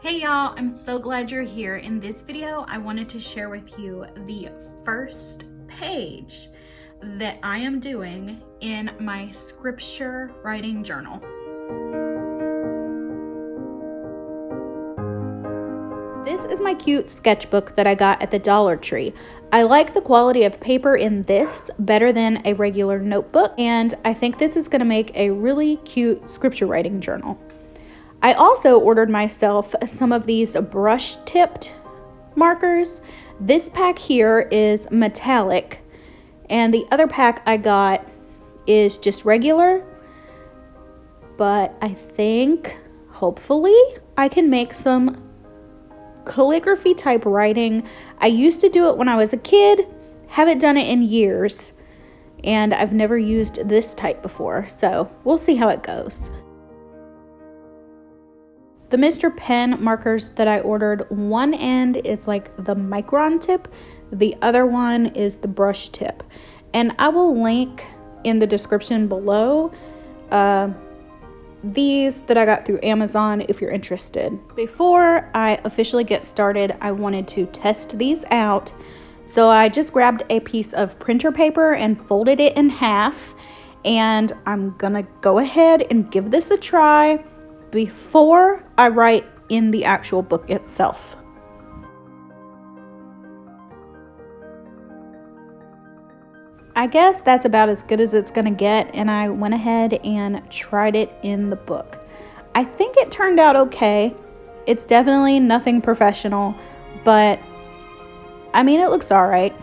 Hey y'all, I'm so glad you're here. In this video, I wanted to share with you the first page that I am doing in my scripture writing journal. This is my cute sketchbook that I got at the Dollar Tree. I like the quality of paper in this better than a regular notebook, and I think this is going to make a really cute scripture writing journal. I also ordered myself some of these brush-tipped markers. This pack here is metallic, and the other pack I got is just regular, but I think, hopefully, I can make some calligraphy type writing. I used to do it when I was a kid, haven't done it in years, and I've never used this type before, so we'll see how it goes. The Mr. Pen markers that I ordered, one end is like the micron tip, the other one is the brush tip. And I will link in the description below these that I got through Amazon if you're interested. Before I officially get started, I wanted to test these out. So I just grabbed a piece of printer paper and folded it in half. And I'm gonna go ahead and give this a try before I write in the actual book itself. I guess that's about as good as it's gonna get, and I went ahead and tried it in the book. I think it turned out okay. It's definitely nothing professional, but I mean, it looks all right.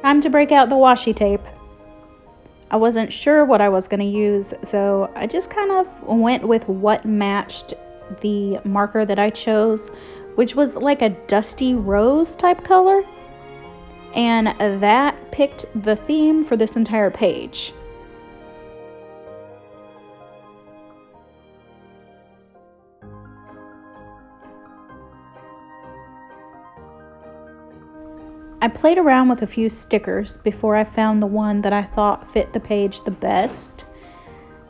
Time to break out the washi tape. I wasn't sure what I was going to use, so I just kind of went with what matched the marker that I chose, which was like a dusty rose type color, and that picked the theme for this entire page. I played around with a few stickers before I found the one that I thought fit the page the best.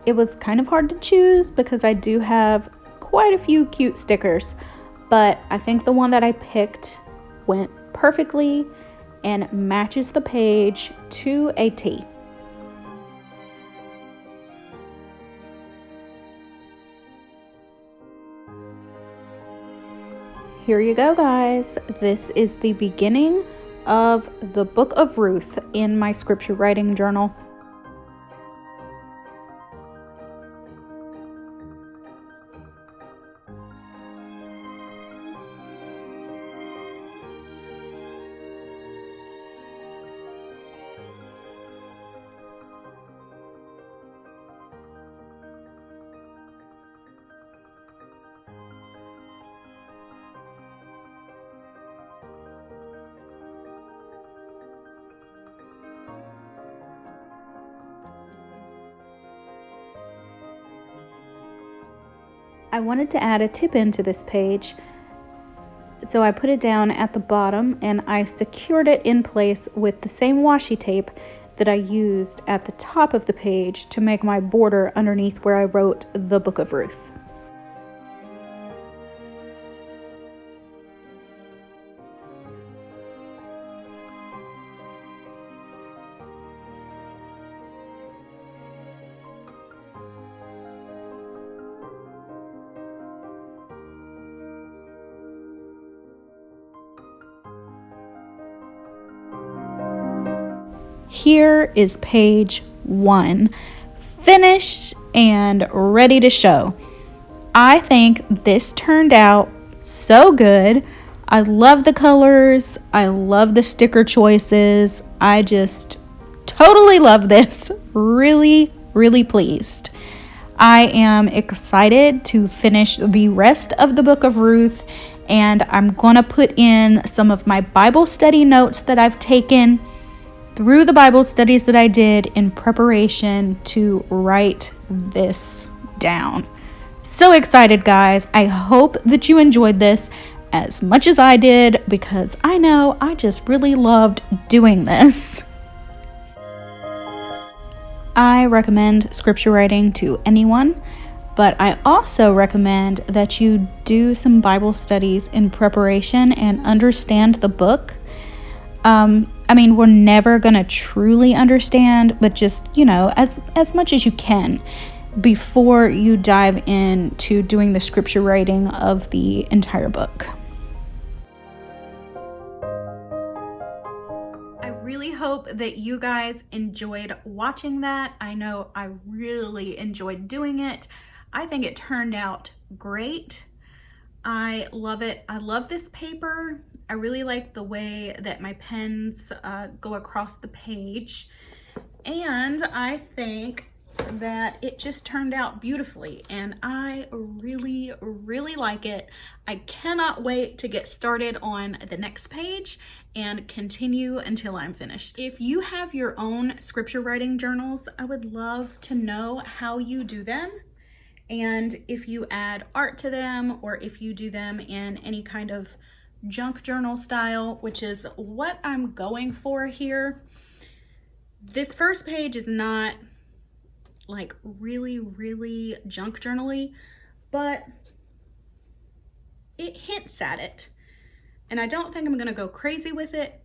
It was kind of hard to choose because I do have quite a few cute stickers, but I think the one that I picked went perfectly and matches the page to a T. Here you go, guys. This is the beginning of the Book of Ruth in my scripture writing journal. I wanted to add a tip into this page, so I put it down at the bottom and I secured it in place with the same washi tape that I used at the top of the page to make my border underneath where I wrote the Book of Ruth. Here is page 1, finished and ready to show. I think this turned out so good. I love the colors. I love the sticker choices. I just totally love this. Really, really pleased. I am excited to finish the rest of the Book of Ruth, and I'm gonna put in some of my Bible study notes that I've taken through the Bible studies that I did in preparation to write this down. So excited, guys. I hope that you enjoyed this as much as I did, because I know I just really loved doing this. I recommend scripture writing to anyone, But I also recommend that you do some Bible studies in preparation and understand the book. I mean, we're never going to truly understand, but just, as much as you can before you dive into doing the scripture writing of the entire book. I really hope that you guys enjoyed watching that. I know I really enjoyed doing it. I think it turned out great. I love it. I love this paper. I really like the way that my pens go across the page. And I think that it just turned out beautifully, and I really, really like it. I cannot wait to get started on the next page and continue until I'm finished. If you have your own scripture writing journals, I would love to know how you do them, and if you add art to them, or if you do them in any kind of junk journal style, which is what I'm going for here. This first page is not like really junk journal-y, but it hints at it. And I don't think I'm gonna go crazy with it.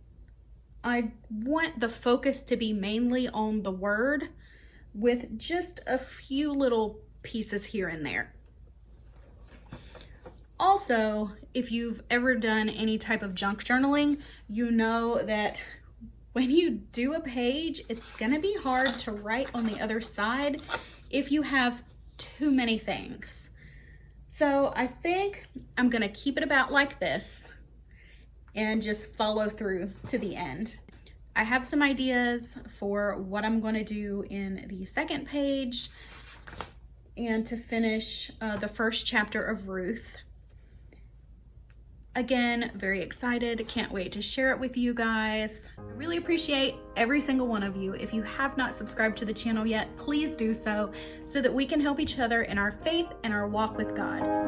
I want the focus to be mainly on the word with just a few little pieces here and there. Also, if you've ever done any type of junk journaling, you know that when you do a page, it's gonna be hard to write on the other side if you have too many things. So I think I'm gonna keep it about like this and just follow through to the end. I have some ideas for what I'm gonna do in the second page and to finish the first chapter of Ruth. Again, very excited. Can't wait to share it with you guys. I really appreciate every single one of you. If you have not subscribed to the channel yet, please do so that we can help each other in our faith and our walk with God.